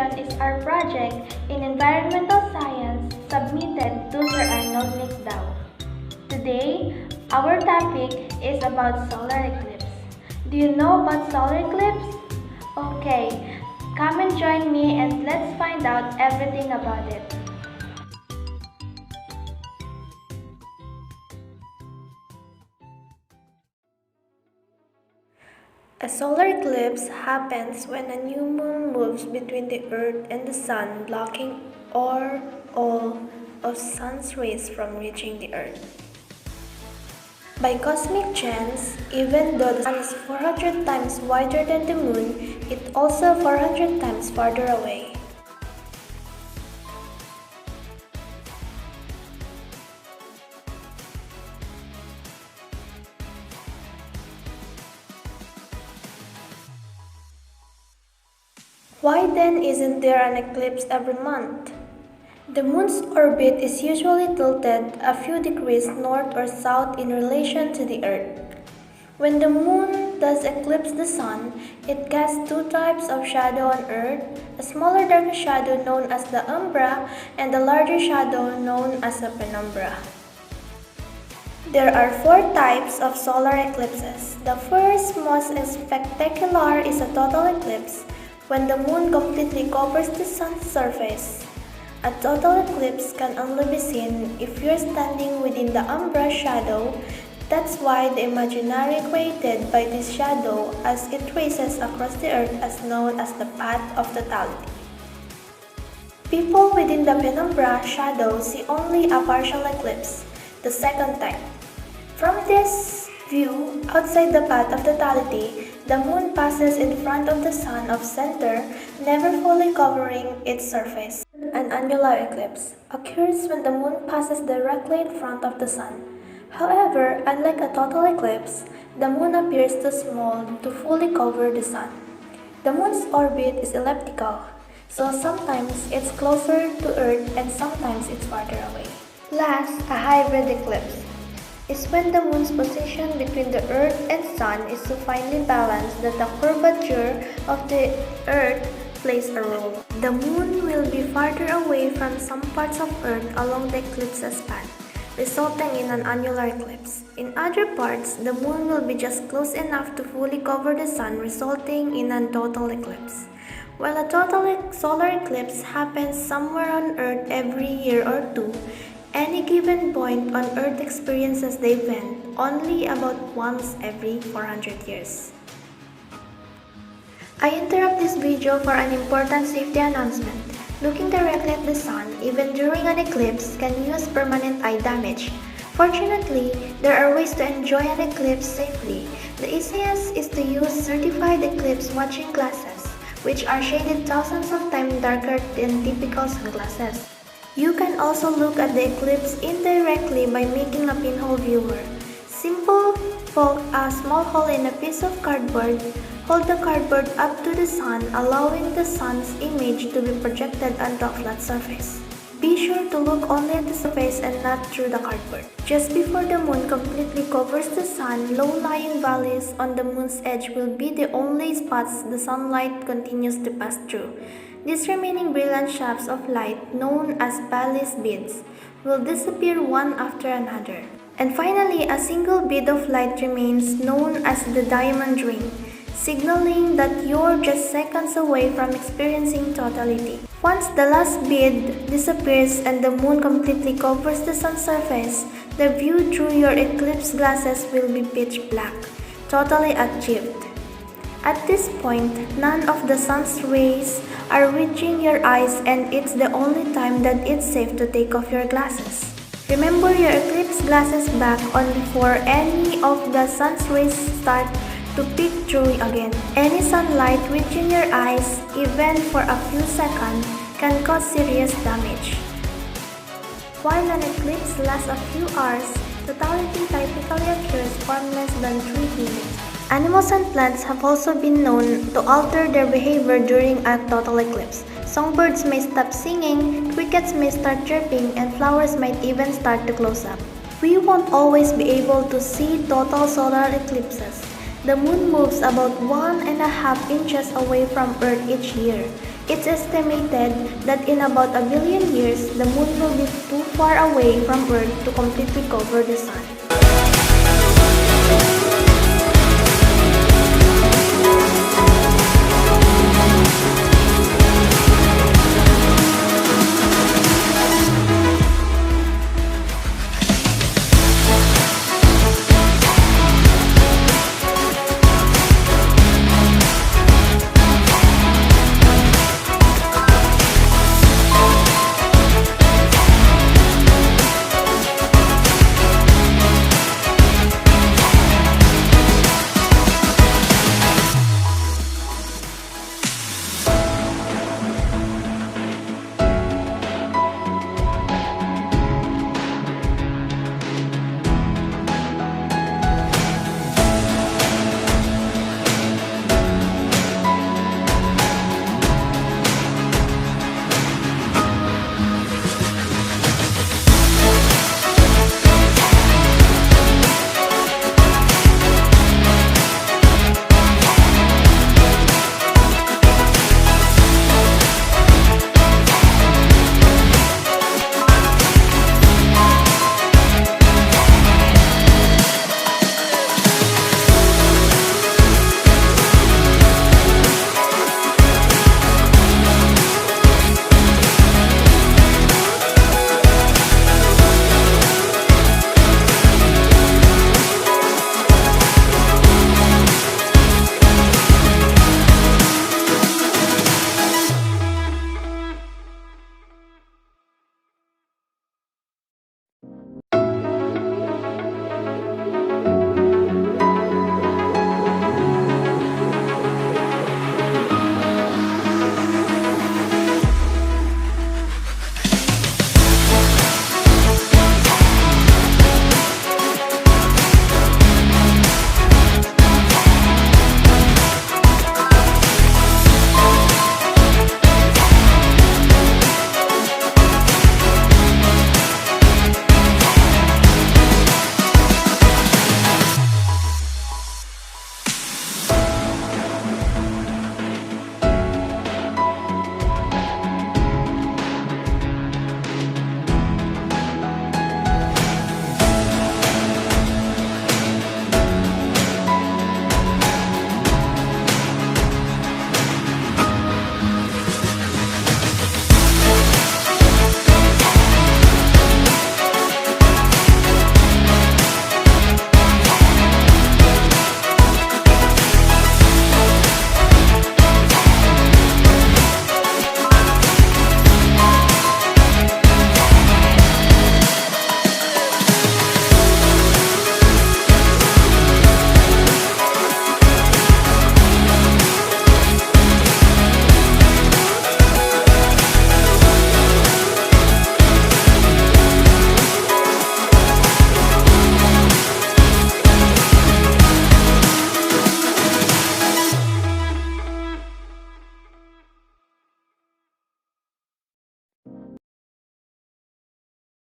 Paguirigan is our project in environmental science submitted to Sir Arnold Nickdow. Today, our topic is about solar eclipse. Do you know about solar eclipse? Okay, come and join me and let's find out everything about it. A solar eclipse happens when a new moon moves between the Earth and the Sun, blocking all of Sun's rays from reaching the Earth. By cosmic chance, even though the Sun is 400 times wider than the Moon, it's also 400 times farther away. Why then isn't there an eclipse every month? The Moon's orbit is usually tilted a few degrees north or south in relation to the Earth. When the Moon does eclipse the Sun, it casts two types of shadow on Earth, a smaller darker shadow known as the umbra and a larger shadow known as the penumbra. There are four types of solar eclipses. The first, most spectacular, is a total eclipse, when the Moon completely covers the Sun's surface. A total eclipse can only be seen if you're standing within the umbra shadow. That's why the imaginary created by this shadow as it races across the Earth is known as the path of totality. People within the penumbra shadow see only a partial eclipse, the second type. From this view, outside the path of totality, the Moon passes in front of the Sun off center, never fully covering its surface. An annular eclipse occurs when the Moon passes directly in front of the Sun. However, unlike a total eclipse, the Moon appears too small to fully cover the Sun. The Moon's orbit is elliptical, so sometimes it's closer to Earth and sometimes it's farther away. Last, a hybrid eclipse is when the Moon's position between the Earth and Sun is so finely balanced that the curvature of the Earth plays a role. The Moon will be farther away from some parts of Earth along the eclipse's path, resulting in an annular eclipse. In other parts, the Moon will be just close enough to fully cover the Sun, resulting in a total eclipse. While a total solar eclipse happens somewhere on Earth every year or two, any given point on Earth experiences the event only about once every 400 years. I interrupt this video for an important safety announcement. Looking directly at the Sun, even during an eclipse, can cause permanent eye damage. Fortunately, there are ways to enjoy an eclipse safely. The easiest is to use certified eclipse watching glasses, which are shaded thousands of times darker than typical sunglasses. You can also look at the eclipse indirectly by making a pinhole viewer. Simple, poke a small hole in a piece of cardboard. Hold the cardboard up to the Sun, allowing the Sun's image to be projected onto a flat surface. Be sure to look only at the surface and not through the cardboard. Just before the Moon completely covers the Sun, low-lying valleys on the Moon's edge will be the only spots the sunlight continues to pass through. These remaining brilliant shafts of light, known as Ballast beads, will disappear one after another. And finally, a single bead of light remains, known as the diamond ring, signaling that you're just seconds away from experiencing totality. Once the last bead disappears and the Moon completely covers the Sun's surface, the view through your eclipse glasses will be pitch black, totally achieved. At this point, none of the Sun's rays are reaching your eyes, and it's the only time that it's safe to take off your glasses. Remember your eclipse glasses back on before any of the Sun's rays start to peek through again. Any sunlight reaching your eyes, even for a few seconds, can cause serious damage. While an eclipse lasts a few hours, totality typically occurs for less than 3 minutes. Animals and plants have also been known to alter their behavior during a total eclipse. Songbirds may stop singing, crickets may start chirping, and flowers might even start to close up. We won't always be able to see total solar eclipses. The Moon moves about 1.5 inches away from Earth each year. It's estimated that in about a billion years, the moon will be too far away from Earth to completely cover the sun.